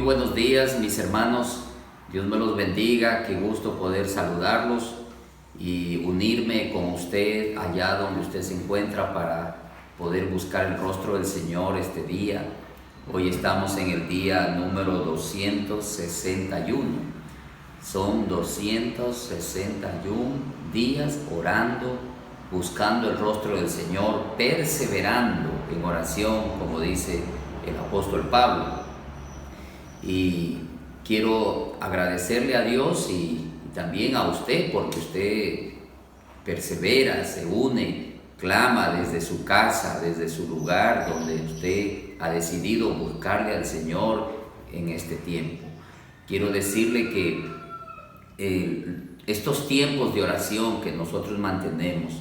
buenos días, mis hermanos. Dios me los bendiga. Qué gusto poder saludarlos y unirme con usted allá donde usted se encuentra para poder buscar el rostro del Señor este día. Hoy estamos en el día número 261. Son 261 días orando, buscando el rostro del Señor, perseverando en oración, como dice el apóstol Pablo. Y quiero agradecerle a Dios y también a usted, porque usted persevera, se une, clama desde su casa, desde su lugar donde usted ha decidido buscarle al Señor en este tiempo. Quiero decirle que estos tiempos de oración que nosotros mantenemos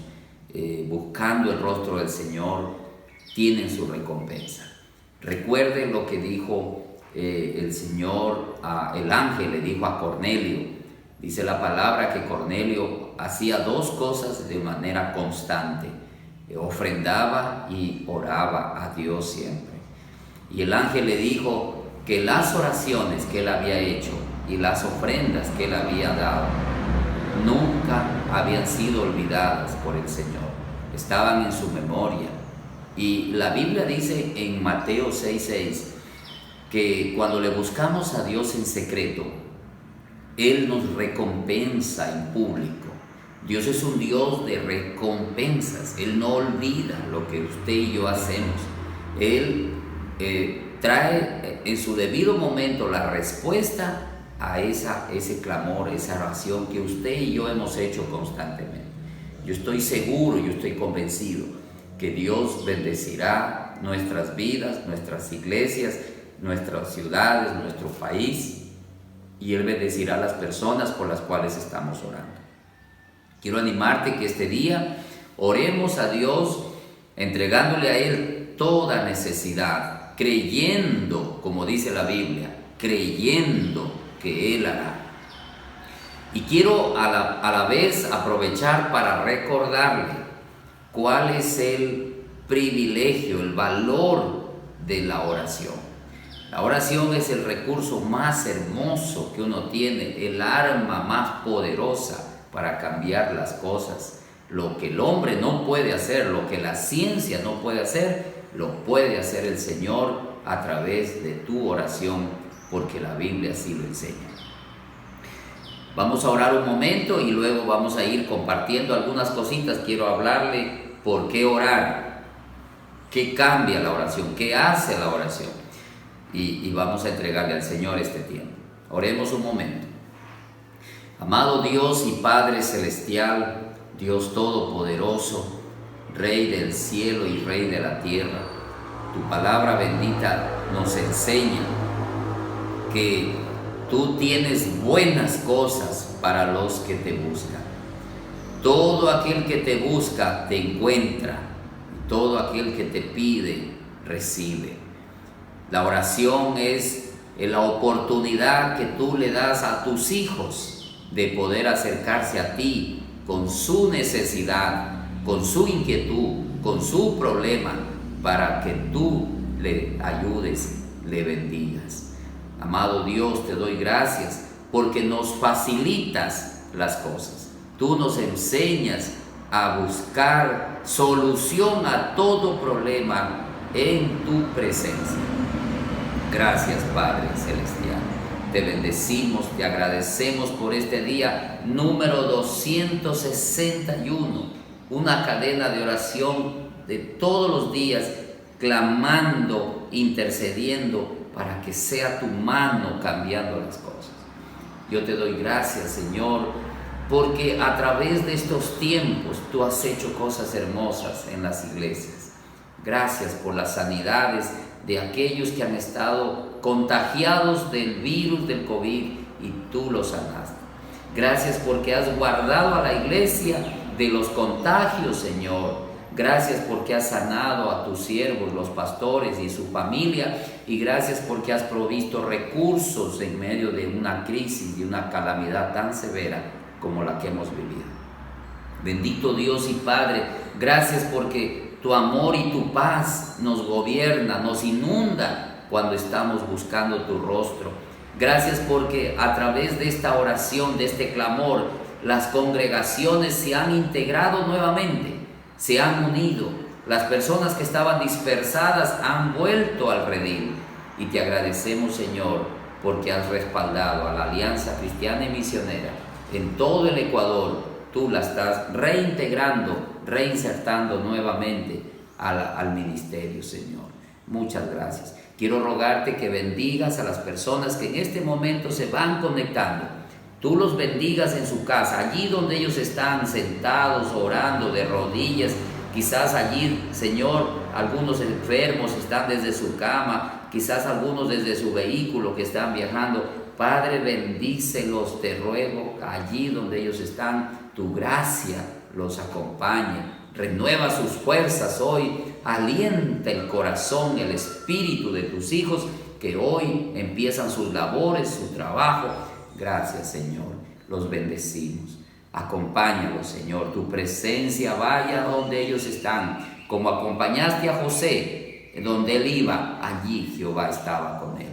buscando el rostro del Señor tienen su recompensa. Recuerden lo que dijo el Señor, el ángel le dijo a Cornelio. Dice la palabra que Cornelio hacía dos cosas de manera constante: ofrendaba y oraba a Dios siempre. Y el ángel le dijo que las oraciones que él había hecho y las ofrendas que él había dado nunca habían sido olvidadas por el Señor, estaban en su memoria. Y la Biblia dice en Mateo 6:6 que cuando le buscamos a Dios en secreto, Él nos recompensa en público. Dios es un Dios de recompensas. Él no olvida lo que usted y yo hacemos. Él trae en su debido momento la respuesta a ese clamor, esa oración que usted y yo hemos hecho constantemente. Yo estoy seguro, yo estoy convencido que Dios bendecirá nuestras vidas, nuestras iglesias, nuestras ciudades, nuestro país, y Él bendecirá a las personas por las cuales estamos orando. Quiero animarte que este día oremos a Dios entregándole a Él toda necesidad, creyendo, como dice la Biblia, creyendo que Él hará. Y quiero a la vez aprovechar para recordarle cuál es el privilegio, el valor de la oración. La oración es el recurso más hermoso que uno tiene, el arma más poderosa para cambiar las cosas. Lo que el hombre no puede hacer, lo que la ciencia no puede hacer, lo puede hacer el Señor a través de tu oración, porque la Biblia así lo enseña. Vamos a orar un momento y luego vamos a ir compartiendo algunas cositas. Quiero hablarle por qué orar, qué cambia la oración, qué hace la oración. Y vamos a entregarle al Señor este tiempo. Oremos un momento. Amado Dios y Padre Celestial, Dios Todopoderoso, Rey del cielo y Rey de la tierra, tu palabra bendita nos enseña que tú tienes buenas cosas para los que te buscan. Todo aquel que te busca te encuentra, y todo aquel que te pide recibe. La oración es la oportunidad que tú le das a tus hijos de poder acercarse a ti con su necesidad, con su inquietud, con su problema, para que tú le ayudes, le bendigas. Amado Dios, te doy gracias porque nos facilitas las cosas. Tú nos enseñas a buscar solución a todo problema en tu presencia. Gracias, Padre Celestial. Te bendecimos, te agradecemos por este día número 261, una cadena de oración de todos los días, clamando, intercediendo para que sea tu mano cambiando las cosas. Yo te doy gracias, Señor, porque a través de estos tiempos tú has hecho cosas hermosas en las iglesias. Gracias por las sanidades de aquellos que han estado contagiados del virus del COVID y tú los sanaste. Gracias porque has guardado a la iglesia de los contagios, Señor. Gracias porque has sanado a tus siervos, los pastores y su familia, y gracias porque has provisto recursos en medio de una crisis, de una calamidad tan severa como la que hemos vivido. Bendito Dios y Padre, gracias porque tu amor y tu paz nos gobierna, nos inunda cuando estamos buscando tu rostro. Gracias porque a través de esta oración, de este clamor, las congregaciones se han integrado nuevamente, se han unido. Las personas que estaban dispersadas han vuelto al redil. Y te agradecemos, Señor, porque has respaldado a la Alianza Cristiana y Misionera en todo el Ecuador. Tú la estás reintegrando, reinsertando nuevamente al ministerio, Señor. Muchas gracias. Quiero rogarte que bendigas a las personas que en este momento se van conectando. Tú los bendigas en su casa, allí donde ellos están sentados, orando de rodillas. Quizás allí, Señor, algunos enfermos están desde su cama, quizás algunos desde su vehículo que están viajando. Padre, bendícelos, te ruego, allí donde ellos están, tu gracia los acompañe. Renueva sus fuerzas hoy, alienta el corazón, el espíritu de tus hijos que hoy empiezan sus labores, su trabajo. Gracias, Señor, los bendecimos. Acompáñalos, Señor, tu presencia vaya donde ellos están, como acompañaste a José, donde él iba, allí Jehová estaba con él.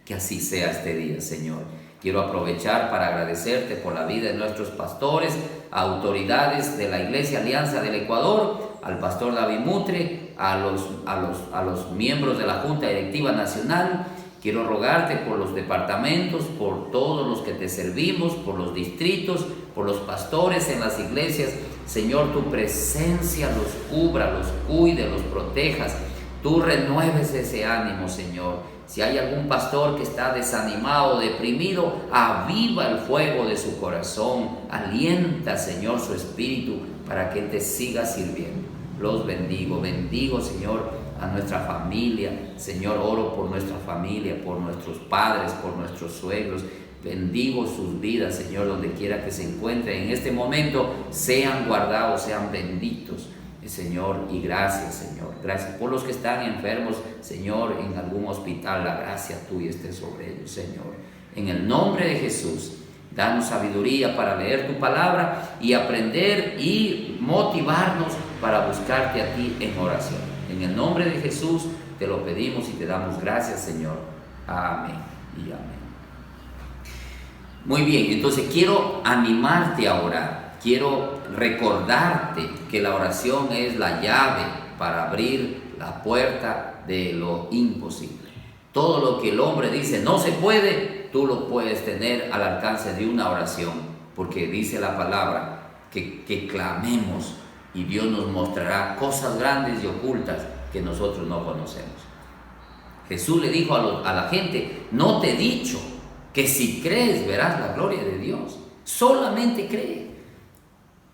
Que así sea este día, Señor. Quiero aprovechar para agradecerte por la vida de nuestros pastores, autoridades de la Iglesia Alianza del Ecuador, al pastor David Mutre, a los miembros de la Junta Directiva Nacional. Quiero rogarte por los departamentos, por todos los que te servimos, por los distritos, por los pastores en las iglesias. Señor, tu presencia los cubra, los cuide, los protejas. Tú renueves ese ánimo, Señor. Si hay algún pastor que está desanimado, deprimido, aviva el fuego de su corazón. Alienta, Señor, su espíritu para que Él te siga sirviendo. Los bendigo. Bendigo, Señor, a nuestra familia. Señor, oro por nuestra familia, por nuestros padres, por nuestros suegros. Bendigo sus vidas, Señor, donde quiera que se encuentren en este momento. Sean guardados, sean benditos, Señor, y gracias, Señor. Gracias por los que están enfermos, Señor, en algún hospital. La gracia tuya esté sobre ellos, Señor. En el nombre de Jesús, danos sabiduría para leer tu palabra y aprender y motivarnos para buscarte a ti en oración. En el nombre de Jesús te lo pedimos y te damos gracias, Señor. Amén y amén. Muy bien, entonces quiero animarte a orar. Quiero recordarte que la oración es la llave para abrir la puerta de lo imposible. Todo lo que el hombre dice no se puede, tú lo puedes tener al alcance de una oración, porque dice la palabra que clamemos y Dios nos mostrará cosas grandes y ocultas que nosotros no conocemos. Jesús le dijo a la gente: no te he dicho que si crees verás la gloria de Dios, solamente cree.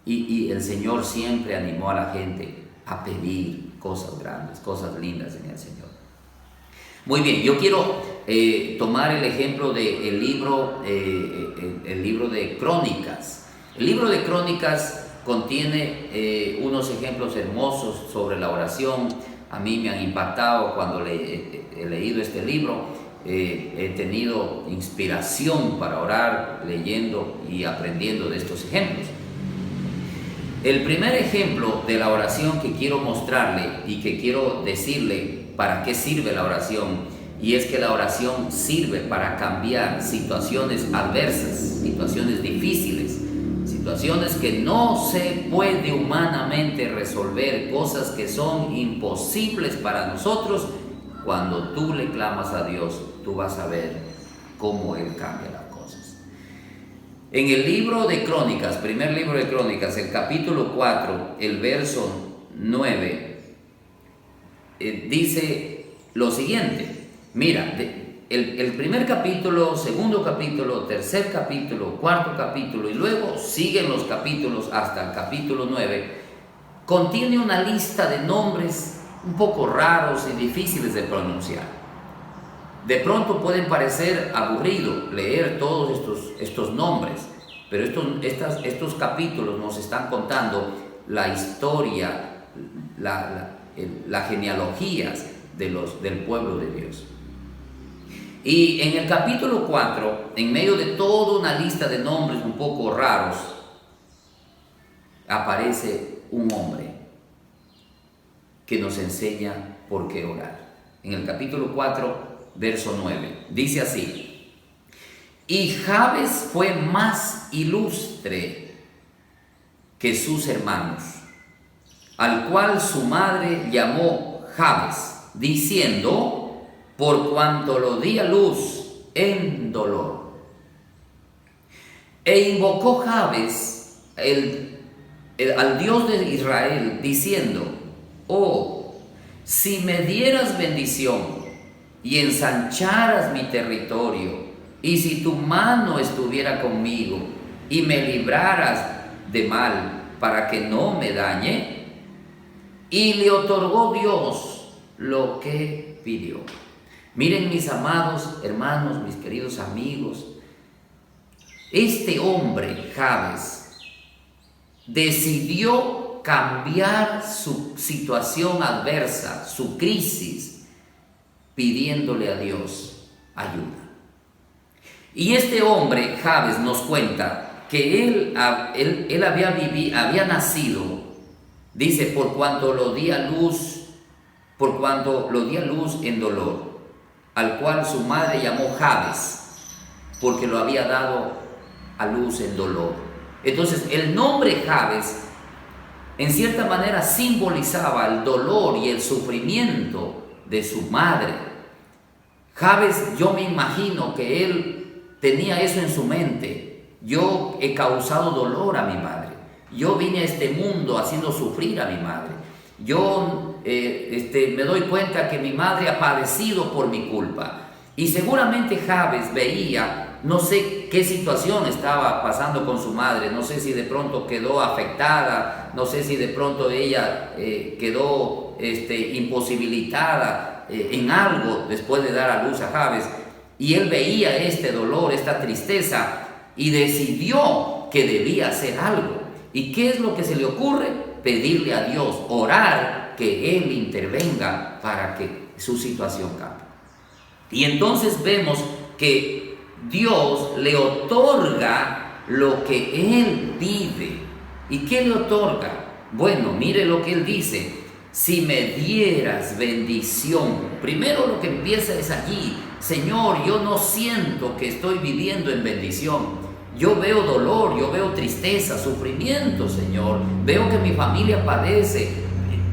Y el Señor siempre animó a la gente a pedir cosas grandes, cosas lindas en el Señor. Muy bien, yo quiero tomar el ejemplo del libro de Crónicas. El libro de Crónicas contiene unos ejemplos hermosos sobre la oración. A mí me han impactado cuando he leído este libro. He tenido inspiración para orar leyendo y aprendiendo de estos ejemplos. El primer ejemplo de la oración que quiero mostrarle y que quiero decirle para qué sirve la oración, y es que la oración sirve para cambiar situaciones adversas, situaciones difíciles, situaciones que no se puede humanamente resolver, cosas que son imposibles para nosotros. Cuando tú le clamas a Dios, tú vas a ver cómo Él cambia las cosas. En el libro de Crónicas, primer libro de Crónicas, el capítulo 4, el verso 9, dice lo siguiente. Mira, el primer capítulo, segundo capítulo, tercer capítulo, cuarto capítulo, y luego siguen los capítulos hasta el capítulo 9, contiene una lista de nombres un poco raros y difíciles de pronunciar. De pronto pueden parecer aburrido leer todos estos nombres, pero estos capítulos nos están contando la historia, las genealogías del pueblo de Dios. Y en el capítulo 4, en medio de toda una lista de nombres un poco raros, aparece un hombre que nos enseña por qué orar. en el capítulo 4, verso 9. Dice así: y Jabes fue más ilustre que sus hermanos, al cual su madre llamó Jabes, diciendo, por cuanto lo di a luz en dolor. E invocó Jabes al Dios de Israel, diciendo, oh, si me dieras bendición y ensancharas mi territorio, y si tu mano estuviera conmigo y me libraras de mal para que no me dañe. Y le otorgó Dios lo que pidió. Miren, mis amados hermanos, mis queridos amigos, este hombre, Jabes, decidió cambiar su situación adversa, su crisis, pidiéndole a Dios ayuda. Y este hombre, Jabes, nos cuenta que él había nacido, dice, por cuanto lo di a luz en dolor, al cual su madre llamó Jabes, porque lo había dado a luz en dolor. Entonces, el nombre Jabes, en cierta manera, simbolizaba el dolor y el sufrimiento de su madre. Jabes, yo me imagino que él tenía eso en su mente. Yo he causado dolor a mi madre. Yo vine a este mundo haciendo sufrir a mi madre. Yo me doy cuenta que mi madre ha padecido por mi culpa. Y seguramente Jabes veía, no sé qué situación estaba pasando con su madre, no sé si de pronto quedó afectada, no sé si de pronto ella quedó imposibilitada en algo después de dar a luz a Jabes. Y él veía este dolor, esta tristeza, y decidió que debía hacer algo. ¿Y qué es lo que se le ocurre? Pedirle a Dios, orar que Él intervenga para que su situación cambie. Y entonces vemos que Dios le otorga lo que Él pide. ¿Y qué le otorga? Bueno, mire lo que Él dice: si me dieras bendición. Primero lo que empieza es allí: Señor, yo no siento que estoy viviendo en bendición. Yo veo dolor, yo veo tristeza, sufrimiento, Señor. Veo que mi familia padece.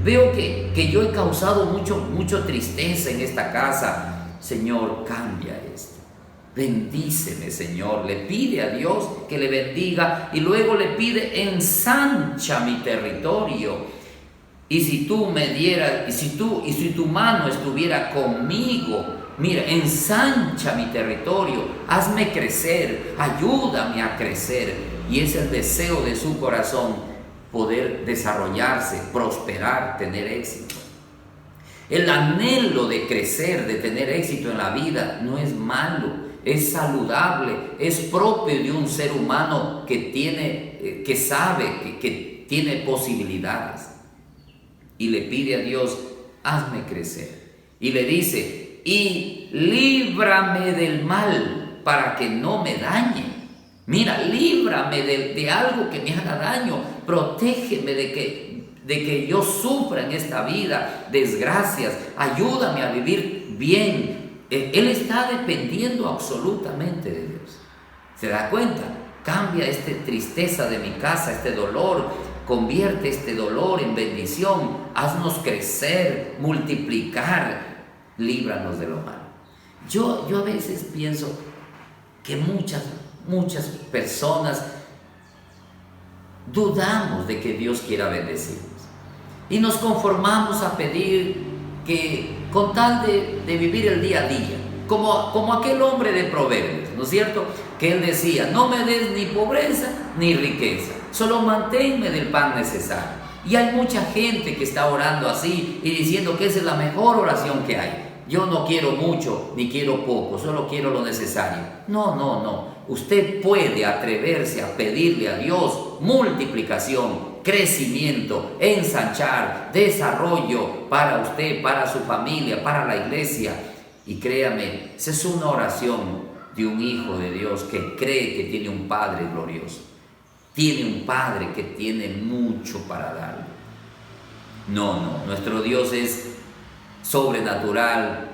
Veo que yo he causado mucho tristeza en esta casa. Señor, cambia esto. Bendíceme, Señor. Le pide a Dios que le bendiga y luego le pide: ensancha mi territorio. Y si tú me dieras, y si tu mano estuviera conmigo, mira, ensancha mi territorio, hazme crecer, ayúdame a crecer. Y es el deseo de su corazón, poder desarrollarse, prosperar, tener éxito. El anhelo de crecer, de tener éxito en la vida, no es malo, es saludable, es propio de un ser humano que sabe, que tiene posibilidades. Y le pide a Dios: hazme crecer. Y le dice: y líbrame del mal para que no me dañe. Mira, líbrame de algo que me haga daño. Protégeme de que yo sufra en esta vida desgracias. Ayúdame a vivir bien. Él está dependiendo absolutamente de Dios. ¿Se da cuenta? Cambia esta tristeza de mi casa, este dolor. Convierte este dolor en bendición. Haznos crecer, multiplicar. Líbranos de lo malo. Yo a veces pienso que muchas personas dudamos de que Dios quiera bendecirnos y nos conformamos a pedir que, con tal de vivir el día a día, como aquel hombre de Proverbios, ¿no es cierto? Que él decía: no me des ni pobreza ni riqueza, solo manténme del pan necesario. Y hay mucha gente que está orando así y diciendo que esa es la mejor oración que hay. Yo no quiero mucho ni quiero poco, solo quiero lo necesario. No. Usted puede atreverse a pedirle a Dios multiplicación, crecimiento, ensanchar, desarrollo para usted, para su familia, para la iglesia. Y créame, esa es una oración de un hijo de Dios que cree que tiene un Padre glorioso. Tiene un Padre que tiene mucho para darle. No, nuestro Dios es sobrenatural,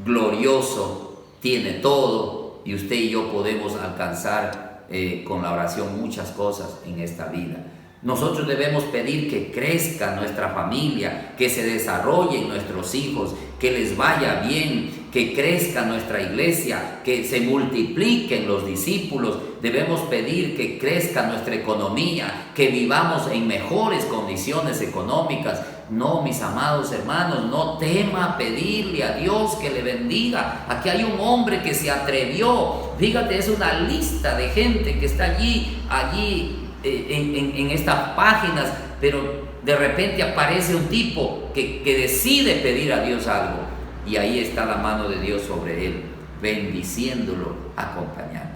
glorioso, tiene todo, y usted y yo podemos alcanzar con la oración muchas cosas en esta vida. Nosotros debemos pedir que crezca nuestra familia, que se desarrollen nuestros hijos, que les vaya bien, que crezca nuestra iglesia, que se multipliquen los discípulos. Debemos pedir que crezca nuestra economía, que vivamos en mejores condiciones económicas. No, mis amados hermanos, no tema pedirle a Dios que le bendiga. Aquí hay un hombre que se atrevió. Fíjate, es una lista de gente que está allí en estas páginas, pero de repente aparece un tipo que decide pedir a Dios algo, y ahí está la mano de Dios sobre él, bendiciéndolo, acompañando.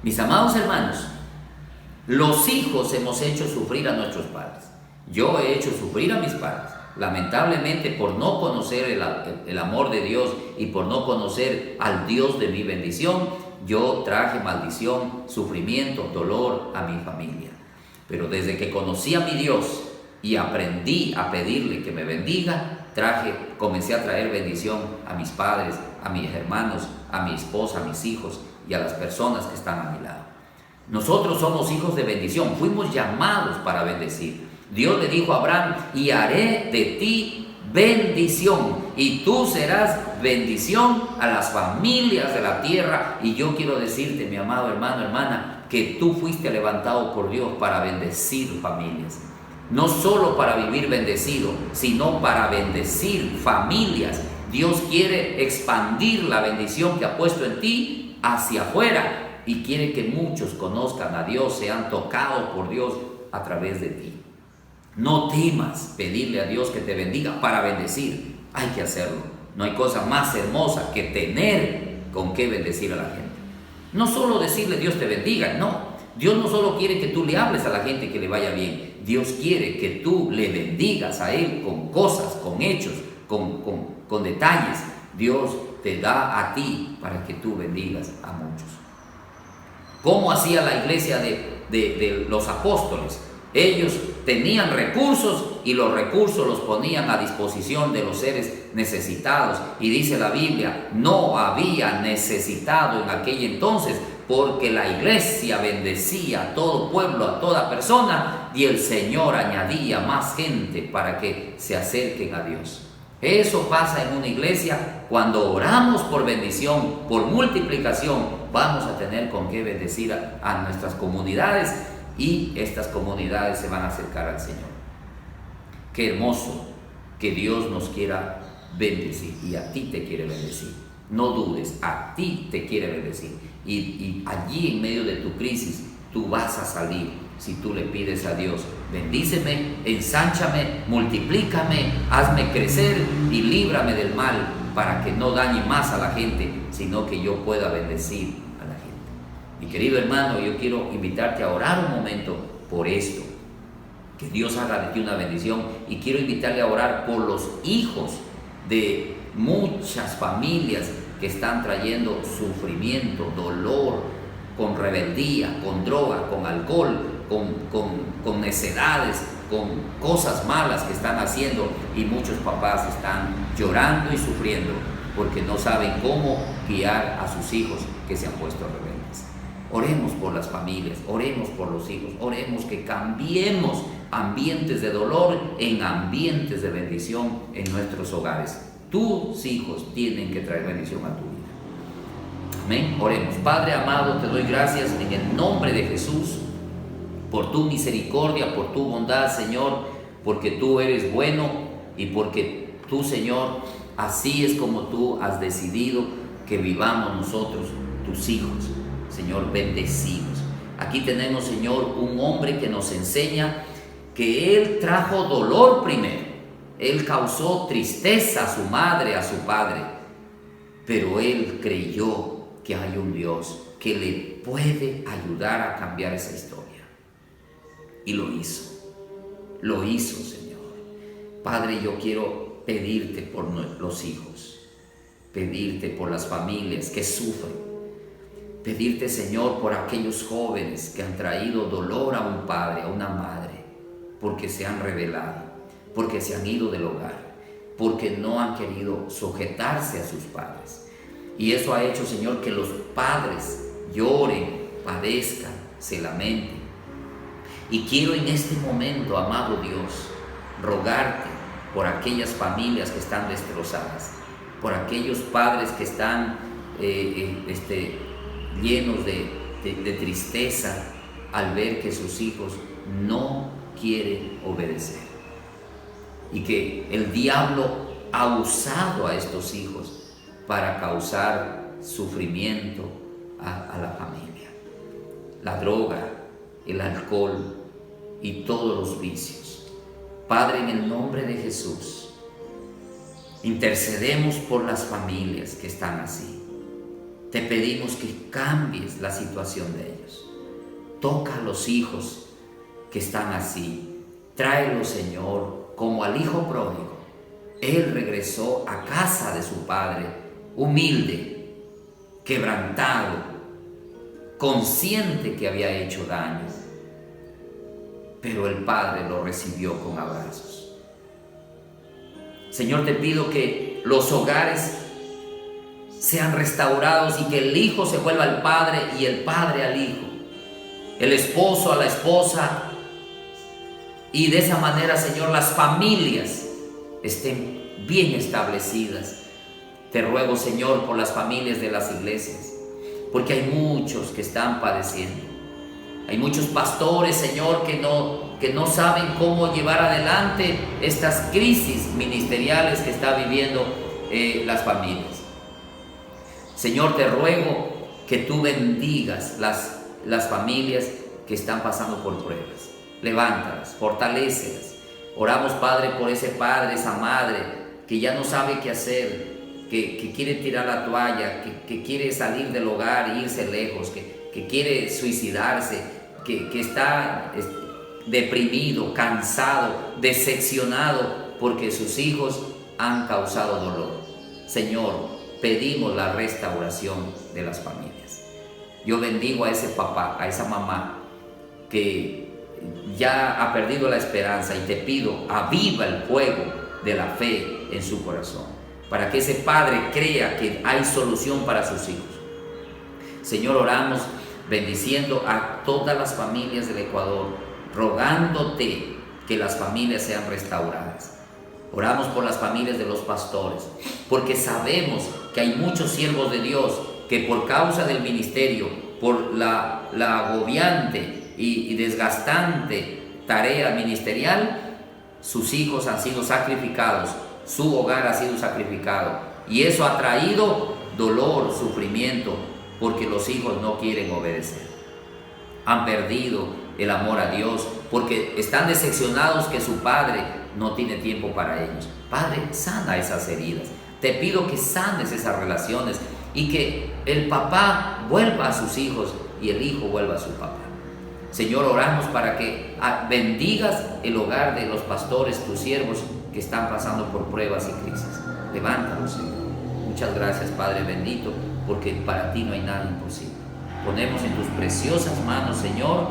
Mis amados hermanos, los hijos hemos hecho sufrir a nuestros padres. Yo he hecho sufrir a mis padres, lamentablemente, por no conocer el amor de Dios y por no conocer al Dios de mi bendición. Yo traje maldición, sufrimiento, dolor a mi familia. Pero desde que conocí a mi Dios y aprendí a pedirle que me bendiga, comencé a traer bendición a mis padres, a mis hermanos, a mi esposa, a mis hijos y a las personas que están a mi lado. Nosotros somos hijos de bendición, fuimos llamados para bendecir. Dios le dijo a Abraham: y haré de ti bendición, y tú serás bendición a las familias de la tierra. Y yo quiero decirte, mi amado hermano, hermana, que tú fuiste levantado por Dios para bendecir familias. No solo para vivir bendecido, sino para bendecir familias. Dios quiere expandir la bendición que ha puesto en ti hacia afuera, y quiere que muchos conozcan a Dios, sean tocados por Dios a través de ti. No temas pedirle a Dios que te bendiga para bendecir. Hay que hacerlo. No hay cosa más hermosa que tener con qué bendecir a la gente. No solo decirle Dios te bendiga, no. Dios no solo quiere que tú le hables a la gente que le vaya bien. Dios quiere que tú le bendigas a Él con cosas, con hechos, con detalles. Dios te da a ti para que tú bendigas a muchos. ¿Cómo hacía la iglesia de los apóstoles? Ellos tenían recursos y los recursos los ponían a disposición de los seres necesitados. Y dice la Biblia, no había necesitado en aquel entonces, porque la iglesia bendecía a todo pueblo, a toda persona, y el Señor añadía más gente para que se acerquen a Dios. Eso pasa en una iglesia. Cuando oramos por bendición, por multiplicación, vamos a tener con qué bendecir a nuestras comunidades, y estas comunidades se van a acercar al Señor. Qué hermoso que Dios nos quiera bendecir, y a ti te quiere bendecir. No dudes, a ti te quiere bendecir, y allí en medio de tu crisis tú vas a salir si tú le pides a Dios: bendíceme, ensánchame, multiplícame, hazme crecer y líbrame del mal, para que no dañe más a la gente, sino que yo pueda bendecir a la gente. Mi querido hermano, yo quiero invitarte a orar un momento por esto, que Dios haga de ti una bendición, y quiero invitarle a orar por los hijos de muchas familias que están trayendo sufrimiento, dolor, con rebeldía, con droga, con alcohol, con necedades, con cosas malas que están haciendo, y muchos papás están llorando y sufriendo porque no saben cómo guiar a sus hijos que se han puesto rebeldes. Oremos por las familias, oremos por los hijos, oremos que cambiemos ambientes de dolor en ambientes de bendición en nuestros hogares. Tus hijos tienen que traer bendición a tu vida. Amén. Oremos. Padre amado, te doy gracias en el nombre de Jesús por tu misericordia, por tu bondad, Señor, porque tú eres bueno, y porque tú, Señor, así es como tú has decidido que vivamos nosotros, tus hijos, Señor, bendecidos. Aquí tenemos, Señor, un hombre que nos enseña que él trajo dolor primero. Él causó tristeza a su madre, a su padre, pero él creyó que hay un Dios que le puede ayudar a cambiar esa historia. Y lo hizo, Señor. Padre, yo quiero pedirte por los hijos, pedirte por las familias que sufren, pedirte, Señor, por aquellos jóvenes que han traído dolor a un padre, a una madre, porque se han rebelado, porque se han ido del hogar. porque no han querido sujetarse a sus padres. Y eso ha hecho, Señor, que los padres lloren, padezcan, se lamenten. Y quiero en este momento, amado Dios, rogarte por aquellas familias que están destrozadas, por aquellos padres que están llenos de tristeza al ver que sus hijos no quieren obedecer. Y que el diablo ha usado a estos hijos para causar sufrimiento a la familia. La droga, el alcohol y todos los vicios. Padre, en el nombre de Jesús, intercedemos por las familias que están así. Te pedimos que cambies la situación de ellos. Toca a los hijos que están así. Tráelos, Señor, como al hijo pródigo. Él regresó a casa de su padre, humilde, quebrantado, consciente que había hecho daño. Pero el padre lo recibió con abrazos. Señor, te pido que los hogares sean restaurados y que el hijo se vuelva al padre y el padre al hijo, el esposo a la esposa, y de esa manera, Señor, las familias estén bien establecidas. Te ruego, Señor, por las familias de las iglesias, porque hay muchos que están padeciendo. Hay muchos pastores, Señor, que no saben cómo llevar adelante estas crisis ministeriales que está viviendo las familias. Señor, te ruego que tú bendigas las familias que están pasando por pruebas. Levántalas, fortalécelas. Oramos, Padre, por ese padre, esa madre que ya no sabe qué hacer, que quiere tirar la toalla, que quiere salir del hogar e irse lejos, que quiere suicidarse, que está deprimido, cansado, decepcionado porque sus hijos han causado dolor. Señor, pedimos la restauración de las familias. Yo bendigo a ese papá, a esa mamá que ya ha perdido la esperanza, y te pido, aviva el fuego de la fe en su corazón, para que ese padre crea que hay solución para sus hijos. Señor, oramos bendiciendo a todas las familias del Ecuador, rogándote que las familias sean restauradas. Oramos por las familias de los pastores, porque sabemos que hay muchos siervos de Dios que por causa del ministerio, por la agobiante y desgastante tarea ministerial, sus hijos han sido sacrificados, su hogar ha sido sacrificado, y eso ha traído dolor, sufrimiento, porque los hijos no quieren obedecer. Han perdido el amor a Dios porque están decepcionados que su padre no tiene tiempo para ellos. Padre, sana esas heridas. Te pido que sanes esas relaciones y que el papá vuelva a sus hijos y el hijo vuelva a su papá. Señor, oramos para que bendigas el hogar de los pastores, tus siervos que están pasando por pruebas y crisis. Levántalos, Señor. Muchas gracias, Padre bendito, porque para ti no hay nada imposible. Ponemos en tus preciosas manos, Señor,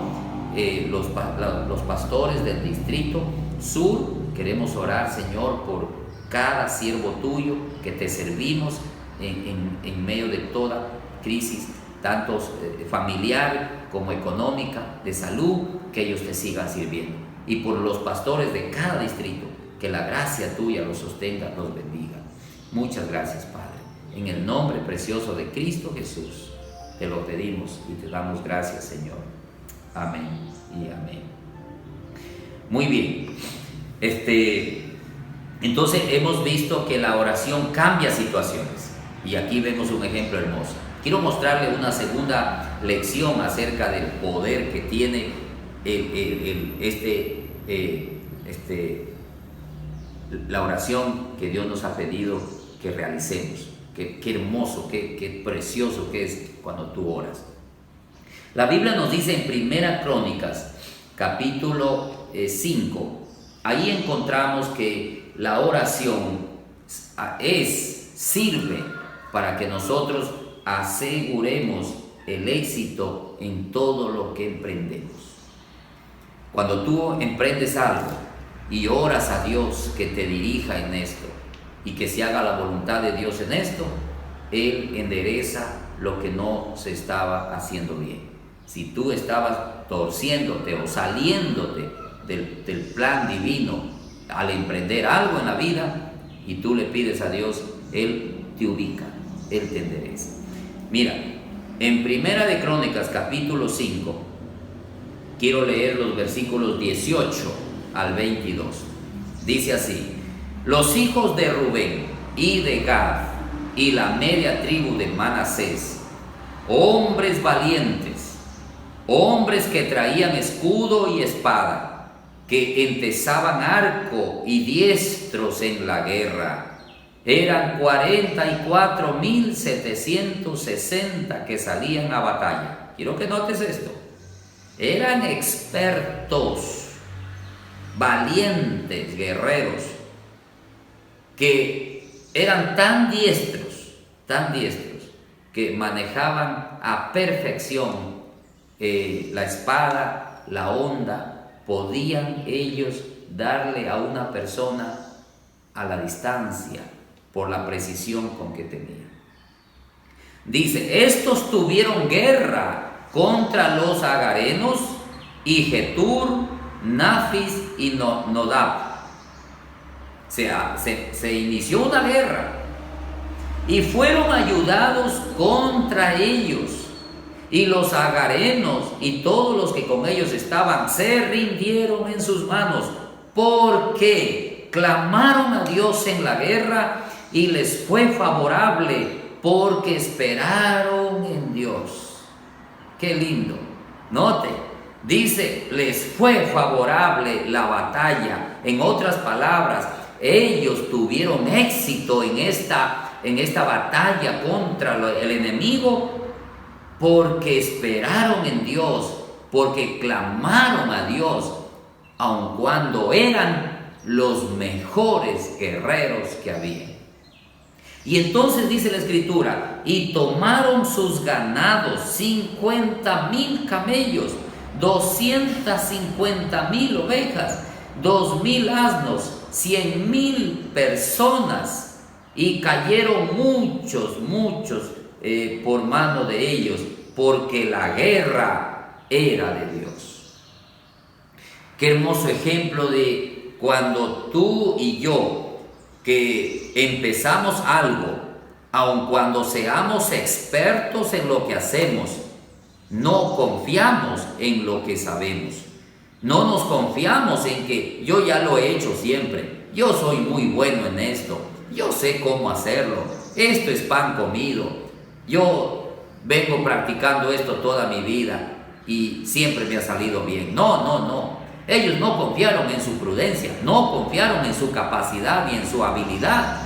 los pastores del Distrito Sur. Queremos orar, Señor, por cada siervo tuyo que te servimos en medio de toda crisis, tanto familiar como económica, de salud, que ellos te sigan sirviendo. Y por los pastores de cada distrito, que la gracia tuya los sostenga, los bendiga. Muchas gracias, Padre. En el nombre precioso de Cristo Jesús, te lo pedimos y te damos gracias, Señor. Amén y amén. Muy bien. Entonces hemos visto que la oración cambia situaciones. Y aquí vemos un ejemplo hermoso. Quiero mostrarle una segunda lección acerca del poder que tiene la oración que Dios nos ha pedido que realicemos. Qué hermoso, qué precioso que es cuando tú oras. La Biblia nos dice en Primera Crónicas, capítulo 5, ahí encontramos que la oración sirve para que nosotros aseguremos el éxito en todo lo que emprendemos. Cuando tú emprendes algo y oras a Dios que te dirija en esto, y que se haga la voluntad de Dios en esto, Él endereza lo que no se estaba haciendo bien. Si tú estabas torciéndote o saliéndote del plan divino al emprender algo en la vida y tú le pides a Dios, Él te ubica, Él te endereza. Mira, en Primera de Crónicas capítulo 5, quiero leer los versículos 18 al 22. Dice así: los hijos de Rubén y de Gad y la media tribu de Manasés, hombres valientes, hombres que traían escudo y espada, que entesaban arco y diestros en la guerra, eran 44,760 que salían a batalla. Quiero que notes esto. Eran expertos, valientes guerreros, que eran tan diestros, que manejaban a perfección la espada, la honda. Podían ellos darle a una persona a la distancia por la precisión con que tenían. Dice, estos tuvieron guerra contra los agarenos y Getur, Nafis y Nodab. Se inició una guerra y fueron ayudados contra ellos, y los agarenos y todos los que con ellos estaban se rindieron en sus manos, porque clamaron a Dios en la guerra y les fue favorable, porque esperaron en Dios. Qué lindo. Note, dice, les fue favorable la batalla. En otras palabras, ellos tuvieron éxito en esta batalla contra el enemigo, porque esperaron en Dios, porque clamaron a Dios, aun cuando eran los mejores guerreros que había. Y entonces dice la Escritura, y tomaron sus ganados, 50,000 camellos, 250,000 ovejas, 2,000 asnos, 100,000 personas, y cayeron muchos por mano de ellos, porque la guerra era de Dios. Qué hermoso ejemplo de cuando tú y yo, que empezamos algo, aun cuando seamos expertos en lo que hacemos, no confiamos en lo que sabemos. No nos confiamos en que yo ya lo he hecho siempre, yo soy muy bueno en esto, yo sé cómo hacerlo, esto es pan comido, yo vengo practicando esto toda mi vida y siempre me ha salido bien. No. Ellos no confiaron en su prudencia, no confiaron en su capacidad ni en su habilidad.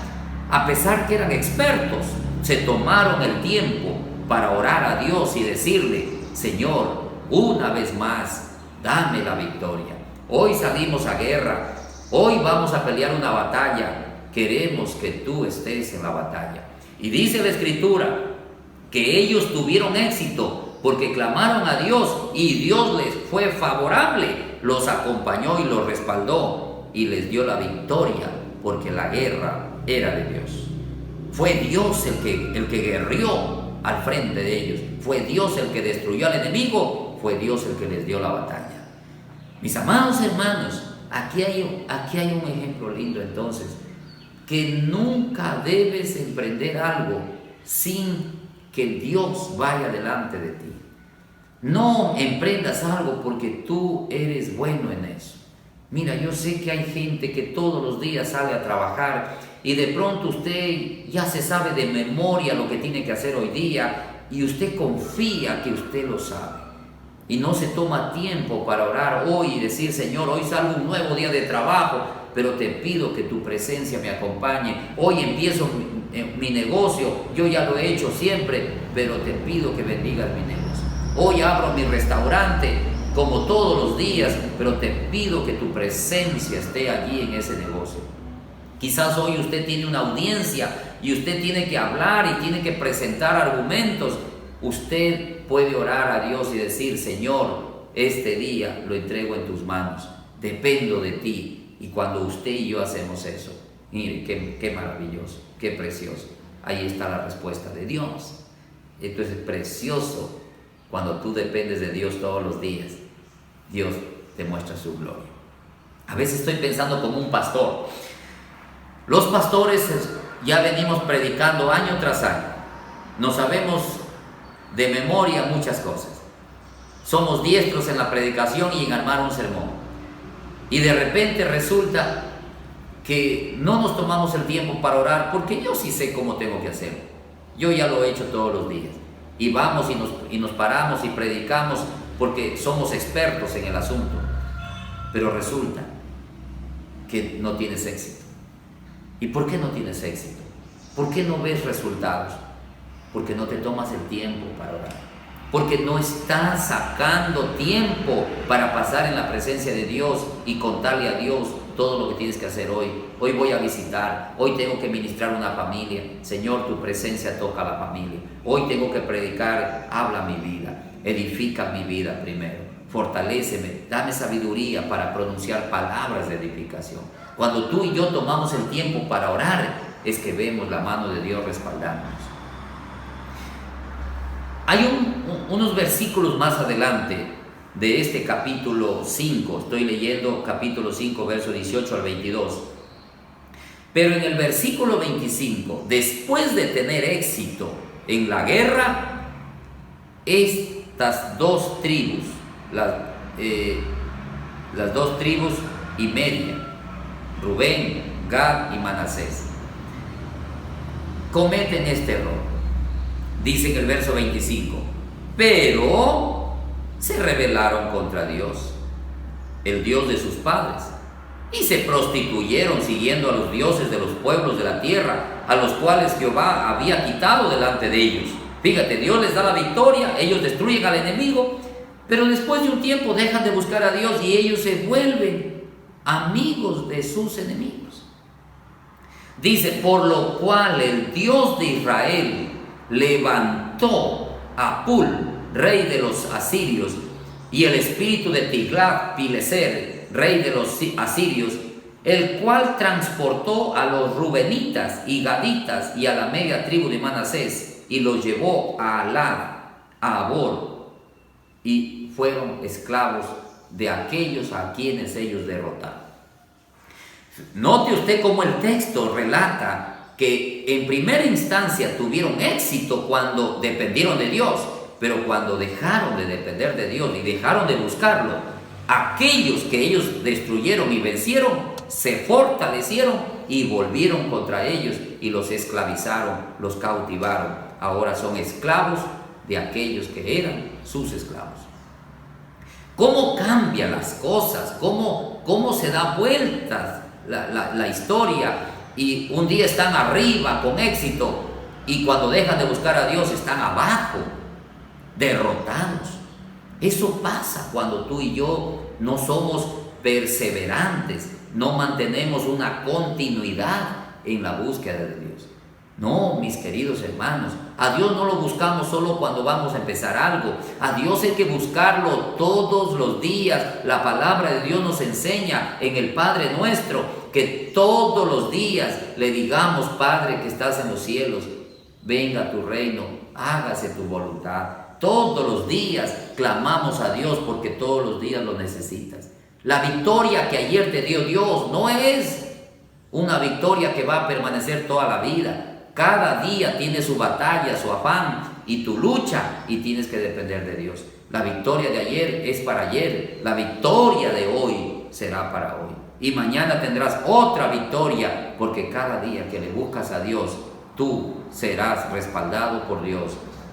A pesar que eran expertos, se tomaron el tiempo para orar a Dios y decirle, Señor, una vez más, dame la victoria. Hoy salimos a guerra, hoy vamos a pelear una batalla, queremos que tú estés en la batalla. Y dice la Escritura que ellos tuvieron éxito porque clamaron a Dios y Dios les fue favorable, los acompañó y los respaldó y les dio la victoria, porque la guerra era de Dios. Fue Dios el que guerrió al frente de ellos, fue Dios el que destruyó al enemigo, fue Dios el que les dio la batalla. Mis amados hermanos, aquí hay un ejemplo lindo entonces, que nunca debes emprender algo sin que Dios vaya delante de ti. No emprendas algo porque tú eres bueno en eso. Mira, yo sé que hay gente que todos los días sale a trabajar y de pronto usted ya se sabe de memoria lo que tiene que hacer hoy día y usted confía que usted lo sabe. Y no se toma tiempo para orar hoy y decir, Señor, hoy salgo un nuevo día de trabajo, pero te pido que tu presencia me acompañe. Hoy empiezo mi negocio, yo ya lo he hecho siempre, pero te pido que bendigas mi negocio. Hoy abro mi restaurante como todos los días, pero te pido que tu presencia esté allí en ese negocio. Quizás hoy usted tiene una audiencia y usted tiene que hablar y tiene que presentar argumentos. Usted puede orar a Dios y decir, Señor, este día lo entrego en tus manos, dependo de ti. Y cuando usted y yo hacemos eso, Mire, qué maravilloso, qué precioso. Ahí está la respuesta de Dios. Esto es precioso. Cuando tú dependes de Dios todos los días, Dios te muestra su gloria. A veces estoy pensando como un pastor. Los pastores ya venimos predicando año tras año. No sabemos de memoria muchas cosas. Somos diestros en la predicación y en armar un sermón. Y de repente resulta que no nos tomamos el tiempo para orar, porque yo sí sé cómo tengo que hacerlo. Yo ya lo he hecho todos los días. Y vamos y nos paramos y predicamos porque somos expertos en el asunto. Pero resulta que no tienes éxito. ¿Y por qué no tienes éxito? ¿Por qué no ves resultados? Porque no te tomas el tiempo para orar. Porque no estás sacando tiempo para pasar en la presencia de Dios y contarle a Dios todo lo que tienes que hacer hoy. Hoy voy a visitar, hoy tengo que ministrar una familia. Señor, tu presencia toca a la familia. Hoy tengo que predicar, habla mi vida, edifica mi vida primero. Fortaléceme, dame sabiduría para pronunciar palabras de edificación. Cuando tú y yo tomamos el tiempo para orar, es que vemos la mano de Dios respaldándonos. Hay unos versículos más adelante de este capítulo 5, estoy leyendo capítulo 5, verso 18 al 22. Pero en el versículo 25, después de tener éxito en la guerra, estas dos tribus, las dos tribus y media, Rubén, Gad y Manasés, cometen este error. Dice en el verso 25, pero se rebelaron contra Dios, el Dios de sus padres, y se prostituyeron siguiendo a los dioses de los pueblos de la tierra, a los cuales Jehová había quitado delante de ellos. Fíjate, Dios les da la victoria, ellos destruyen al enemigo, pero después de un tiempo dejan de buscar a Dios y ellos se vuelven amigos de sus enemigos. Dice, por lo cual el Dios de Israel levantó a Pul, rey de los asirios, y el espíritu de Tiglat-Pileser, rey de los asirios, el cual transportó a los rubenitas y gaditas y a la media tribu de Manasés y los llevó a Alad, a Abor, y fueron esclavos de aquellos a quienes ellos derrotaron. Note usted cómo el texto relata que en primera instancia tuvieron éxito cuando dependieron de Dios, pero cuando dejaron de depender de Dios y dejaron de buscarlo, aquellos que ellos destruyeron y vencieron, se fortalecieron y volvieron contra ellos y los esclavizaron, los cautivaron. Ahora son esclavos de aquellos que eran sus esclavos. ¿Cómo cambian las cosas? ¿Cómo se da vueltas la historia? Y un día están arriba con éxito y cuando dejan de buscar a Dios están abajo, derrotados. Eso pasa cuando tú y yo no somos perseverantes, no mantenemos una continuidad en la búsqueda de Dios. No, mis queridos hermanos, a Dios no lo buscamos solo cuando vamos a empezar algo. A Dios hay que buscarlo todos los días. La palabra de Dios nos enseña en el Padre Nuestro que todos los días le digamos: Padre que estás en los cielos, venga tu reino, hágase tu voluntad. Todos los días clamamos a Dios porque todos los días lo necesitas. La victoria que ayer te dio Dios no es una victoria que va a permanecer toda la vida. Cada día tiene su batalla, su afán y tu lucha, y tienes que depender de Dios. La victoria de ayer es para ayer, la victoria de hoy será para hoy. Y mañana tendrás otra victoria, porque cada día que le buscas a Dios, tú serás respaldado por Dios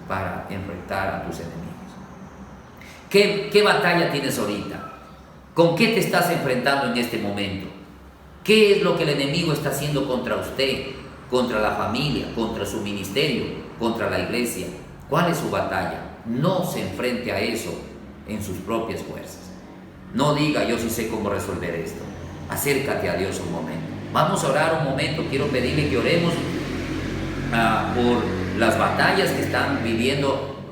para enfrentar a tus enemigos. ¿Qué batalla tienes ahorita? ¿Con qué te estás enfrentando en este momento? ¿Qué es lo que el enemigo está haciendo contra usted, contra la familia, contra su ministerio, contra la iglesia? ¿Cuál es su batalla? No se enfrente a eso en sus propias fuerzas. No diga: yo sí sé cómo resolver esto. Acércate a Dios un momento. Vamos a orar un momento. Quiero pedirle que oremos por las batallas que están viviendo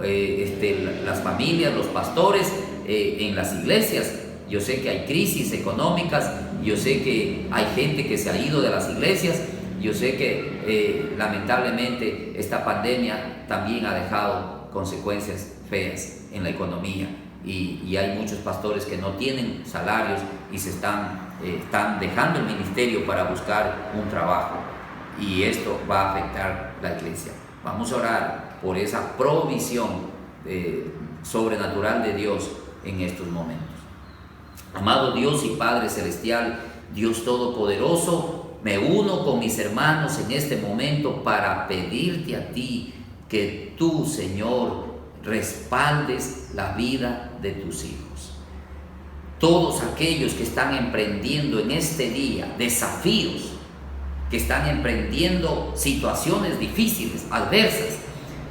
las familias, los pastores en las iglesias. Yo sé que hay crisis económicas Yo sé que hay gente que se ha ido de las iglesias. Yo sé que lamentablemente esta pandemia también ha dejado consecuencias feas en la economía y hay muchos pastores que no tienen salarios y están dejando el ministerio para buscar un trabajo, y esto va a afectar la iglesia. Vamos a orar por esa provisión sobrenatural de Dios en estos momentos. Amado Dios y Padre Celestial, Dios Todopoderoso, me uno con mis hermanos en este momento para pedirte a ti que tú, Señor, respaldes la vida de tus hijos. Todos aquellos que están emprendiendo en este día desafíos, que están emprendiendo situaciones difíciles, adversas,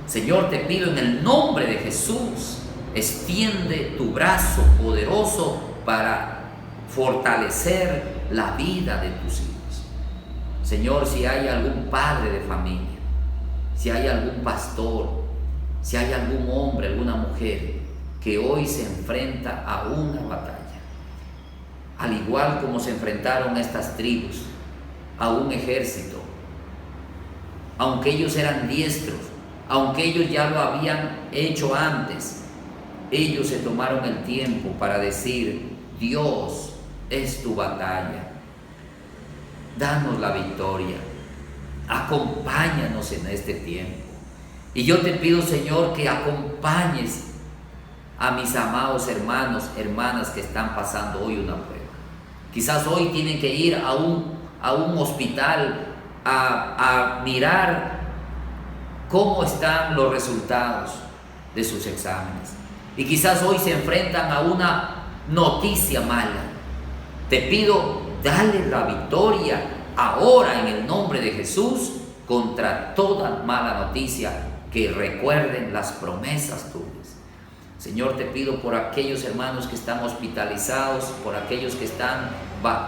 Señor, te pido en el nombre de Jesús, extiende tu brazo poderoso para fortalecer la vida de tus hijos. Señor, si hay algún padre de familia, si hay algún pastor, si hay algún hombre, alguna mujer que hoy se enfrenta a una batalla, al igual como se enfrentaron estas tribus a un ejército, aunque ellos eran diestros, aunque ellos ya lo habían hecho antes, ellos se tomaron el tiempo para decir: Dios es tu batalla, danos la victoria, acompáñanos en este tiempo. Y yo te pido, Señor, que acompañes a mis amados hermanos, hermanas que están pasando hoy una prueba. Quizás hoy tienen que ir a un hospital a mirar cómo están los resultados de sus exámenes. Y quizás hoy se enfrentan a una noticia mala. Te pido, dale la victoria ahora en el nombre de Jesús contra toda mala noticia, que recuerden las promesas tuyas. Señor, te pido por aquellos hermanos que están hospitalizados, por aquellos que están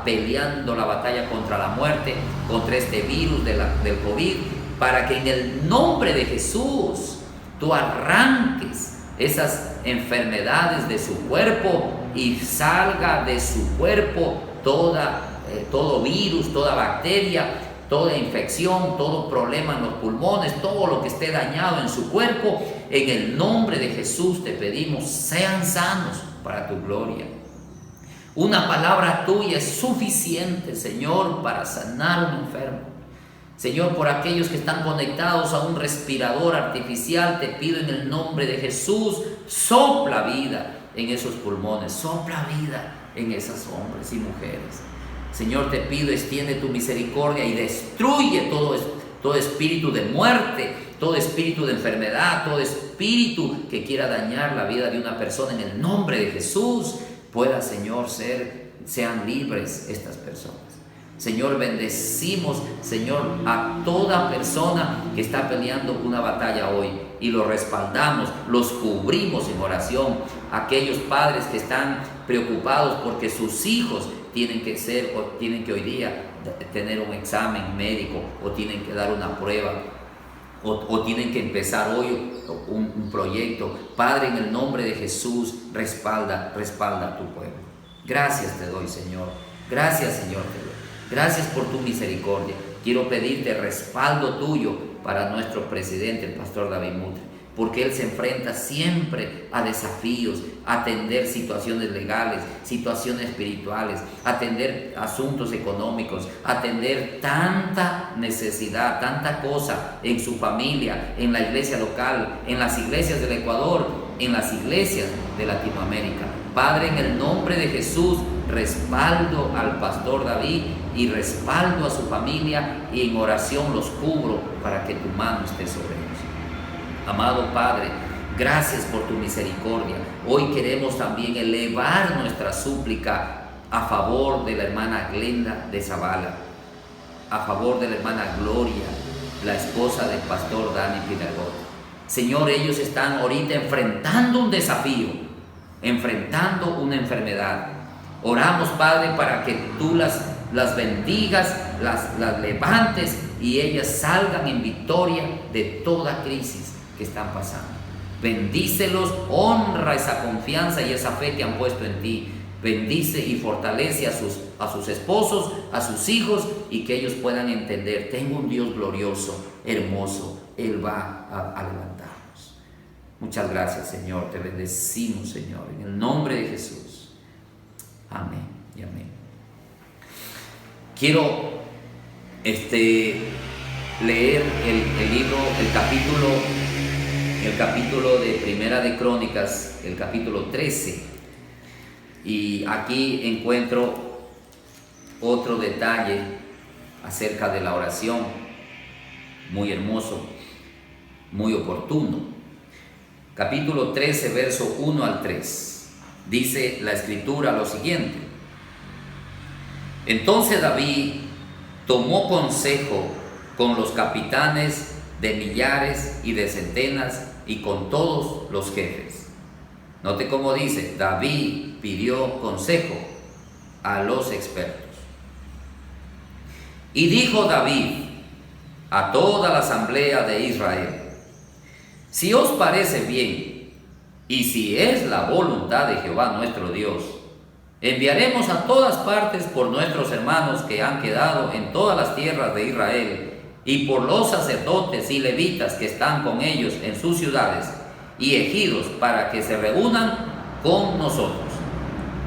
peleando la batalla contra la muerte, contra este virus del COVID, para que en el nombre de Jesús tú arranques esas enfermedades de su cuerpo y salga de su cuerpo todo virus, toda bacteria, toda infección, todo problema en los pulmones, todo lo que esté dañado en su cuerpo. En el nombre de Jesús te pedimos, sean sanos para tu gloria. Una palabra tuya es suficiente, Señor, para sanar a un enfermo. Señor, por aquellos que están conectados a un respirador artificial, te pido en el nombre de Jesús, sopla vida en esos pulmones, sopla vida en esos hombres y mujeres. Señor, te pido, extiende tu misericordia y destruye todo espíritu de muerte, todo espíritu de enfermedad, todo espíritu que quiera dañar la vida de una persona. En el nombre de Jesús pueda, Señor, sean libres estas personas. Señor, bendecimos, Señor, a toda persona que está peleando una batalla hoy y los respaldamos, los cubrimos en oración. Aquellos padres que están preocupados porque sus hijos tienen que hoy día tener un examen médico, o tienen que dar una prueba, o tienen que empezar hoy un proyecto. Padre, en el nombre de Jesús, respalda a tu pueblo. Gracias te doy, Señor. Gracias, Señor, te doy. Gracias por tu misericordia. Quiero pedirte respaldo tuyo para nuestro presidente, el pastor David Mutre, porque él se enfrenta siempre a desafíos, a atender situaciones legales, situaciones espirituales, a atender asuntos económicos, a atender tanta necesidad, tanta cosa en su familia, en la iglesia local, en las iglesias del Ecuador, en las iglesias de Latinoamérica. Padre, en el nombre de Jesús, respaldo al pastor David y respaldo a su familia, y en oración los cubro para que tu mano esté sobre ellos. Amado Padre, gracias por tu misericordia. Hoy queremos también elevar nuestra súplica a favor de la hermana Glenda de Zavala, a favor de la hermana Gloria, la esposa del pastor Dani Pinagón. Señor, ellos están ahorita enfrentando un desafío, enfrentando una enfermedad. Oramos, Padre, para que tú las bendigas, las levantes y ellas salgan en victoria de toda crisis que están pasando. Bendícelos, honra esa confianza y esa fe que han puesto en ti. Bendice y fortalece a a sus esposos, a sus hijos, y que ellos puedan entender, tengo un Dios glorioso, hermoso, Él va a levantarnos. Muchas gracias, Señor, te bendecimos, Señor, en el nombre de Jesús. Amén y amén. Quiero leer el libro, el capítulo de Primera de Crónicas, el capítulo 13, y aquí encuentro otro detalle acerca de la oración, muy hermoso, muy oportuno. Capítulo 13, verso 1 al 3, dice la Escritura lo siguiente: Entonces David tomó consejo con los capitanes de millares y de centenas y con todos los jefes. Note cómo dice, David pidió consejo a los expertos. Y dijo David a toda la asamblea de Israel: si os parece bien y si es la voluntad de Jehová nuestro Dios, enviaremos a todas partes por nuestros hermanos que han quedado en todas las tierras de Israel, y por los sacerdotes y levitas que están con ellos en sus ciudades y ejidos, para que se reúnan con nosotros.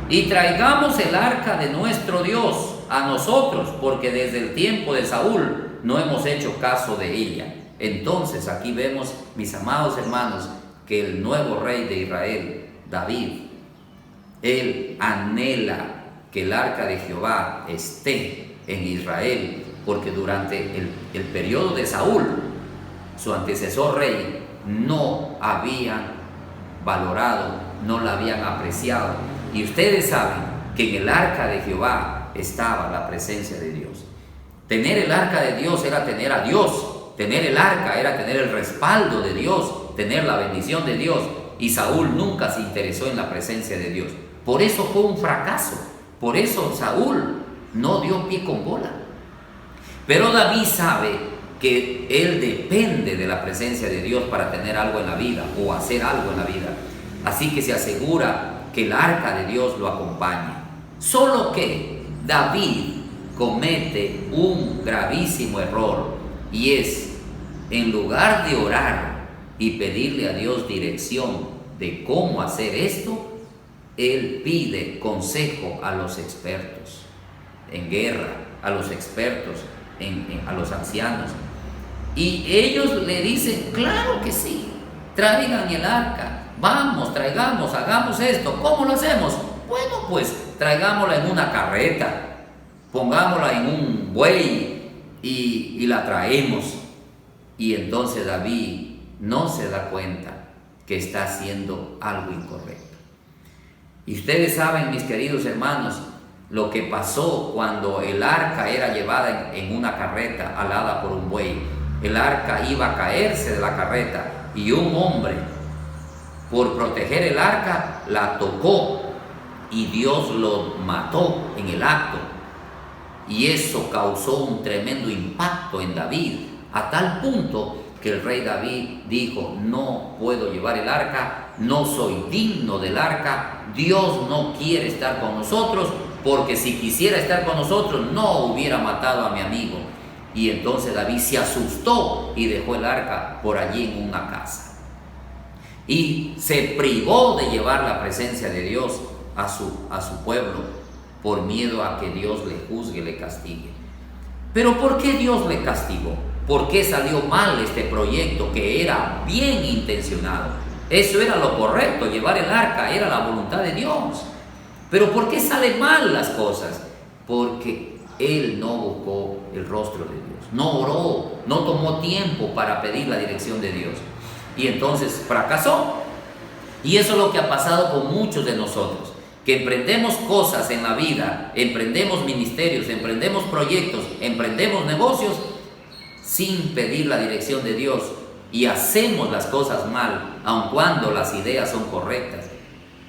Y traigamos el arca de nuestro Dios a nosotros, porque desde el tiempo de Saúl no hemos hecho caso de ella. Entonces aquí vemos, mis amados hermanos, que el nuevo rey de Israel, David, él anhela que el arca de Jehová esté en Israel, porque durante el periodo de Saúl, su antecesor rey, no habían valorado, no la habían apreciado. Y ustedes saben que en el arca de Jehová estaba la presencia de Dios. Tener el arca de Dios era tener a Dios. Tener el arca era tener el respaldo de Dios, tener la bendición de Dios. Y Saúl nunca se interesó en la presencia de Dios. Por eso fue un fracaso. Por eso Saúl no dio pie con bola. Pero David sabe que él depende de la presencia de Dios para tener algo en la vida o hacer algo en la vida. Así que se asegura que el arca de Dios lo acompañe. Solo que David comete un gravísimo error, y es, en lugar de orar y pedirle a Dios dirección de cómo hacer esto, él pide consejo a los expertos en guerra, a los expertos, a los ancianos. Y ellos le dicen, claro que sí, traigan el arca, vamos, traigamos, hagamos esto. ¿Cómo lo hacemos? Bueno, pues traigámosla en una carreta, pongámosla en un buey y la traemos. Y entonces David no se da cuenta que está haciendo algo incorrecto. Y ustedes saben, mis queridos hermanos, lo que pasó cuando el arca era llevada en una carreta alada por un buey. El arca iba a caerse de la carreta y un hombre, por proteger el arca, la tocó y Dios lo mató en el acto. Y eso causó un tremendo impacto en David, a tal punto que el rey David dijo, no puedo llevar el arca, no soy digno del arca, Dios no quiere estar con nosotros, porque si quisiera estar con nosotros no hubiera matado a mi amigo. Y entonces David se asustó y dejó el arca por allí en una casa. Y se privó de llevar la presencia de Dios a su pueblo por miedo a que Dios le juzgue, le castigue. Pero ¿por qué Dios le castigó? ¿Por qué salió mal este proyecto que era bien intencionado? Eso era lo correcto, llevar el arca era la voluntad de Dios. Pero ¿por qué salen mal las cosas? Porque él no buscó el rostro de Dios, no oró, no tomó tiempo para pedir la dirección de Dios. Y entonces fracasó. Y eso es lo que ha pasado con muchos de nosotros, que emprendemos cosas en la vida, emprendemos ministerios, emprendemos proyectos, emprendemos negocios sin pedir la dirección de Dios, y hacemos las cosas mal, aun cuando las ideas son correctas,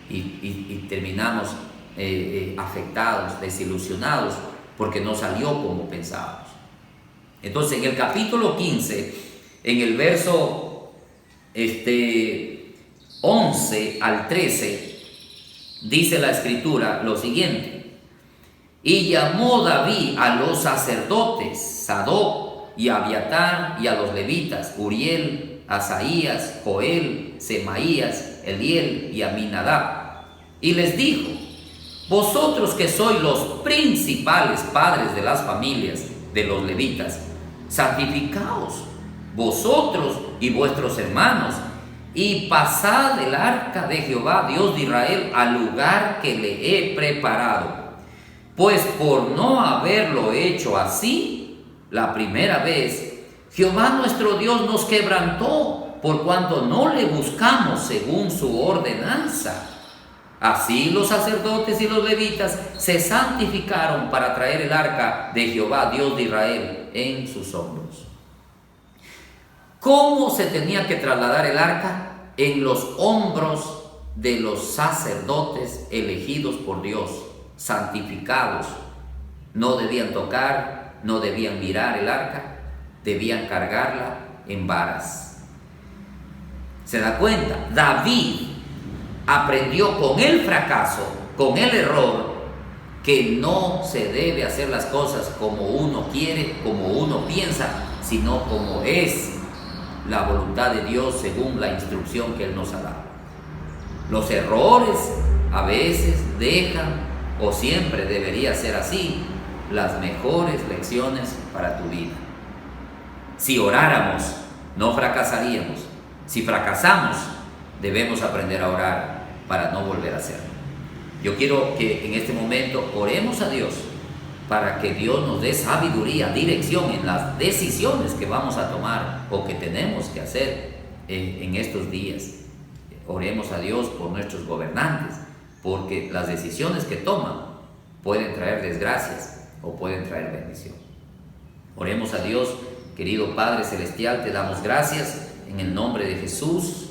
y terminamos afectados, desilusionados, porque no salió como pensábamos. Entonces, en el capítulo 15, en el verso 11 al 13, dice la Escritura lo siguiente: Y llamó David a los sacerdotes, Sadoc y Abiatar, y a los levitas, Uriel, Asaías, Joel, Semaías, Eliel y Aminadab. Y les dijo: vosotros que sois los principales padres de las familias de los levitas, santificaos vosotros y vuestros hermanos, y pasad el arca de Jehová, Dios de Israel, al lugar que le he preparado. Pues por no haberlo hecho así la primera vez, Jehová nuestro Dios nos quebrantó, por cuanto no le buscamos según su ordenanza. Así los sacerdotes y los levitas se santificaron para traer el arca de Jehová, Dios de Israel, en sus hombros. ¿Cómo se tenía que trasladar el arca? En los hombros de los sacerdotes elegidos por Dios, santificados. No debían tocar, no debían mirar el arca, debían cargarla en varas. ¿Se da cuenta? David aprendió con el fracaso, con el error, que no se debe hacer las cosas como uno quiere, como uno piensa, sino como es la voluntad de Dios según la instrucción que Él nos ha dado. Los errores a veces dejan, o siempre debería ser así, las mejores lecciones para tu vida. Si oráramos, no fracasaríamos. Si fracasamos, debemos aprender a orar para no volver a hacerlo. Yo quiero que en este momento oremos a Dios para que Dios nos dé sabiduría, dirección en las decisiones que vamos a tomar o que tenemos que hacer en estos días. Oremos a Dios por nuestros gobernantes, porque las decisiones que toman pueden traer desgracias o pueden traer bendición. Oremos a Dios. Querido Padre Celestial, te damos gracias en el nombre de Jesús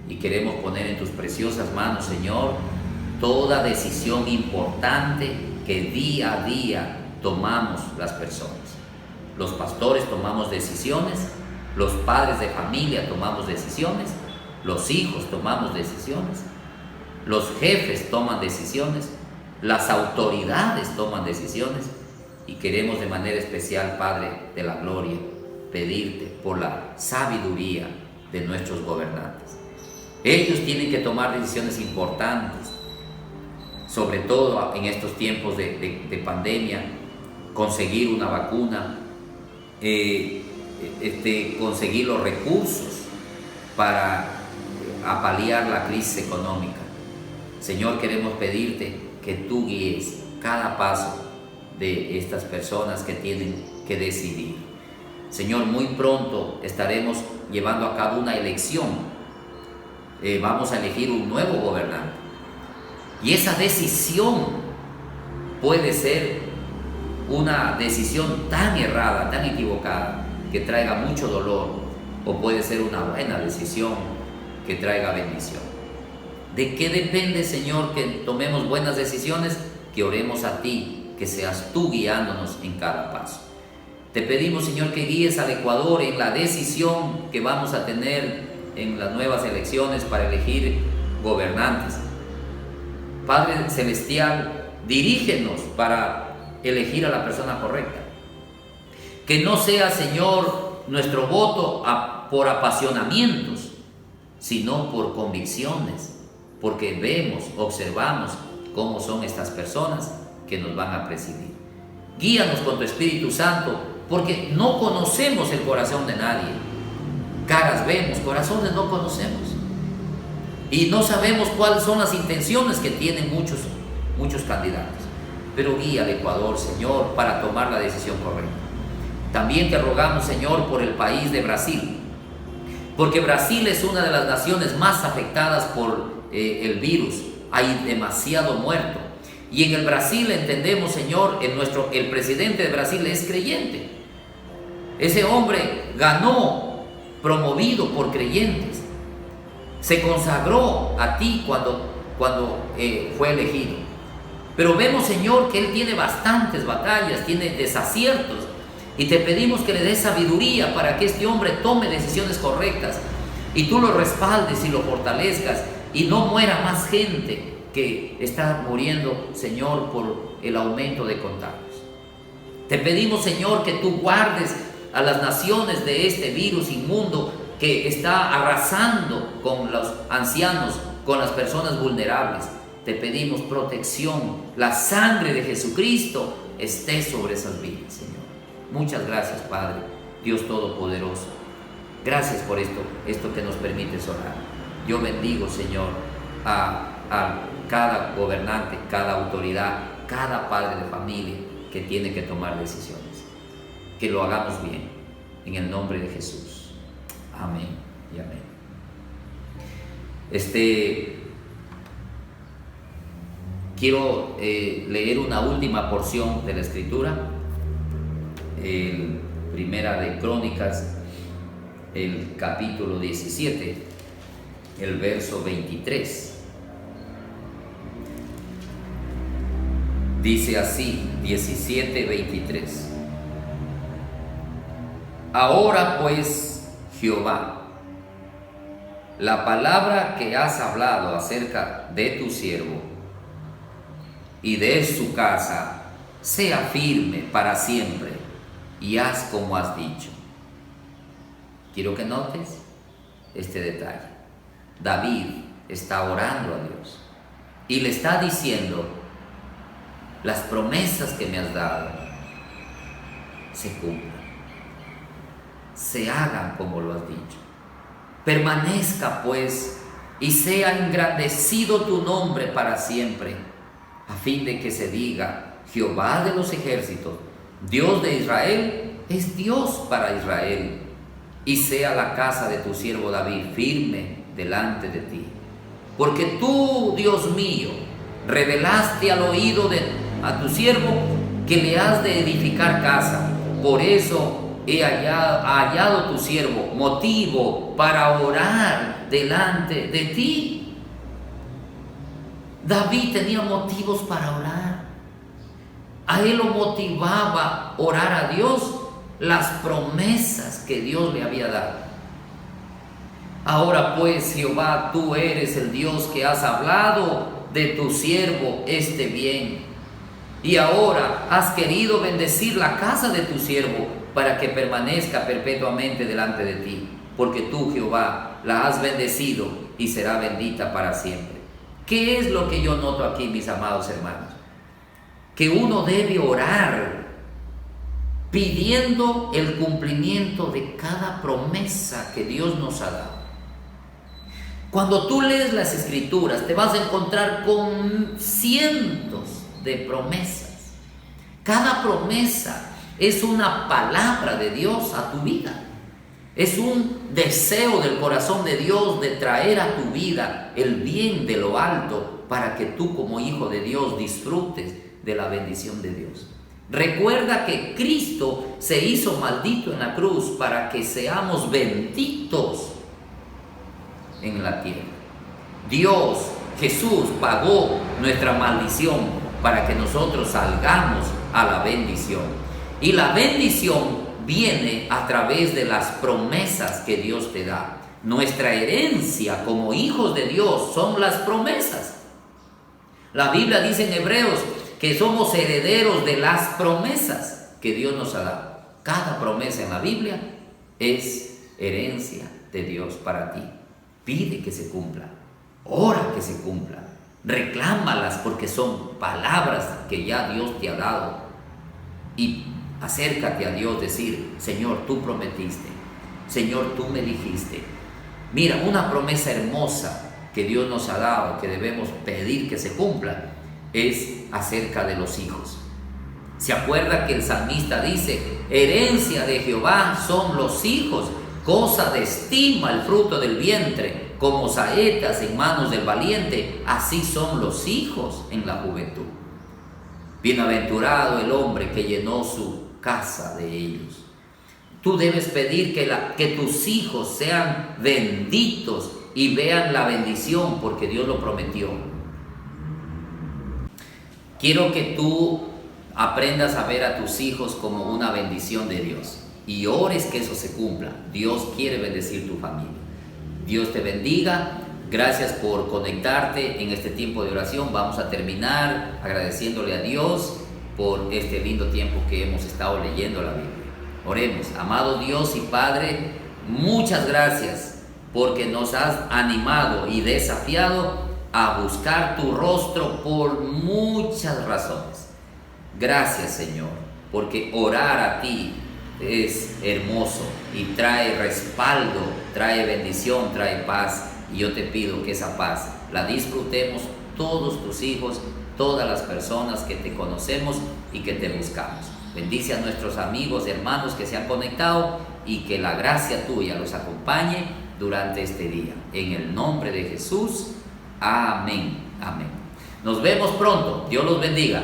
y queremos poner en tus preciosas manos, Señor, toda decisión importante que día a día tomamos las personas. Los pastores tomamos decisiones, los padres de familia tomamos decisiones, los hijos tomamos decisiones, los jefes toman decisiones, las autoridades toman decisiones, y queremos de manera especial, Padre de la gloria, pedirte por la sabiduría de nuestros gobernantes. Ellos tienen que tomar decisiones importantes, sobre todo en estos tiempos de pandemia, conseguir una vacuna, conseguir los recursos para paliar la crisis económica. Señor, queremos pedirte que tú guíes cada paso de estas personas que tienen que decidir. Señor, muy pronto estaremos llevando a cabo una elección. Vamos a elegir un nuevo gobernante. Y esa decisión puede ser una decisión tan errada, tan equivocada, que traiga mucho dolor, o puede ser una buena decisión que traiga bendición. ¿De qué depende, Señor, que tomemos buenas decisiones? Que oremos a ti, que seas tú guiándonos en cada paso. Te pedimos, Señor, que guíes al Ecuador en la decisión que vamos a tener en las nuevas elecciones para elegir gobernantes. Padre Celestial, dirígenos para elegir a la persona correcta. Que no sea, Señor, nuestro voto por apasionamientos, sino por convicciones, porque vemos, observamos cómo son estas personas que nos van a presidir. Guíanos con tu Espíritu Santo, porque no conocemos el corazón de nadie. Caras vemos, corazones no conocemos. Y no sabemos cuáles son las intenciones que tienen muchos candidatos. Pero guía al Ecuador, Señor, para tomar la decisión correcta. También te rogamos, Señor, por el país de Brasil, porque Brasil es una de las naciones más afectadas por el virus. Hay demasiado muerto. Y en el Brasil entendemos, Señor, el presidente de Brasil es creyente. Ese hombre ganó, promovido por creyentes. Se consagró a ti cuando fue elegido. Pero vemos, Señor, que él tiene bastantes batallas, tiene desaciertos. Y te pedimos que le des sabiduría para que este hombre tome decisiones correctas. Y tú lo respaldes y lo fortalezcas. Y no muera más gente que está muriendo, Señor, por el aumento de contagios. Te pedimos, Señor, que tú guardes a las naciones de este virus inmundo que está arrasando con los ancianos, con las personas vulnerables. Te pedimos protección. La sangre de Jesucristo esté sobre esas vidas, Señor. Muchas gracias, Padre, Dios Todopoderoso. Gracias por esto que nos permites orar. Yo bendigo, Señor, a cada gobernante, cada autoridad, cada padre de familia que tiene que tomar decisiones. Que lo hagamos bien, en el nombre de Jesús. Amén y amén. Quiero leer una última porción de la Escritura, Primera de Crónicas, el capítulo 17, el verso 23. Dice así, 17:23. Ahora pues, Jehová, la palabra que has hablado acerca de tu siervo y de su casa, sea firme para siempre, y haz como has dicho. Quiero que notes este detalle. David está orando a Dios y le está diciendo: las promesas que me has dado se cumplan, se hagan como lo has dicho. Permanezca pues y sea engrandecido tu nombre para siempre, a fin de que se diga: Jehová de los ejércitos, Dios de Israel, es Dios para Israel. Y sea la casa de tu siervo David firme delante de ti. Porque tú, Dios mío, revelaste al oído a tu siervo que le has de edificar casa. Por eso ha hallado tu siervo motivo para orar delante de ti. David tenía motivos para orar. A él lo motivaba orar a Dios las promesas que Dios le había dado. Ahora pues, Jehová, tú eres el Dios que has hablado de tu siervo este bien. Y ahora has querido bendecir la casa de tu siervo para que permanezca perpetuamente delante de ti. Porque tú, Jehová, la has bendecido y será bendita para siempre. ¿Qué es lo que yo noto aquí, mis amados hermanos? Que uno debe orar pidiendo el cumplimiento de cada promesa que Dios nos ha dado. Cuando tú lees las Escrituras, te vas a encontrar con cientos de promesas. Cada promesa es una palabra de Dios a tu vida. Es un deseo del corazón de Dios de traer a tu vida el bien de lo alto para que tú, como hijo de Dios, disfrutes de la bendición de Dios. Recuerda que Cristo se hizo maldito en la cruz para que seamos benditos en la tierra. Dios, Jesús, pagó nuestra maldición para que nosotros salgamos a la bendición. Y la bendición viene a través de las promesas que Dios te da. Nuestra herencia como hijos de Dios son las promesas. La Biblia dice en Hebreos que somos herederos de las promesas que Dios nos ha dado. Cada promesa en la Biblia es herencia de Dios para ti. Pide que se cumpla, ora que se cumpla, reclámalas porque son palabras que ya Dios te ha dado. Y acércate a Dios, decir: Señor, tú prometiste, Señor, tú me dijiste. Mira, una promesa hermosa que Dios nos ha dado, que debemos pedir que se cumpla, es acerca de los hijos. ¿Se acuerda que el salmista dice: herencia de Jehová son los hijos, cosa de estima el fruto del vientre, como saetas en manos del valiente, así son los hijos en la juventud. Bienaventurado el hombre que llenó su casa de ellos. Tú debes pedir que tus hijos sean benditos y vean la bendición, porque Dios lo prometió. Quiero que tú aprendas a ver a tus hijos como una bendición de Dios y ores que eso se cumpla. Dios quiere bendecir tu familia. Dios te bendiga. Gracias por conectarte en este tiempo de oración. Vamos a terminar agradeciéndole a Dios por este lindo tiempo que hemos estado leyendo la Biblia. Oremos. Amado Dios y Padre, muchas gracias porque nos has animado y desafiado a buscar tu rostro por muchas razones. Gracias, Señor, porque orar a ti es hermoso y trae respaldo, trae bendición, trae paz. Y yo te pido que esa paz la disfrutemos todos tus hijos, todas las personas que te conocemos y que te buscamos. Bendice a nuestros amigos, hermanos que se han conectado y que la gracia tuya los acompañe durante este día. En el nombre de Jesús, amén, amén. Nos vemos pronto. Dios los bendiga.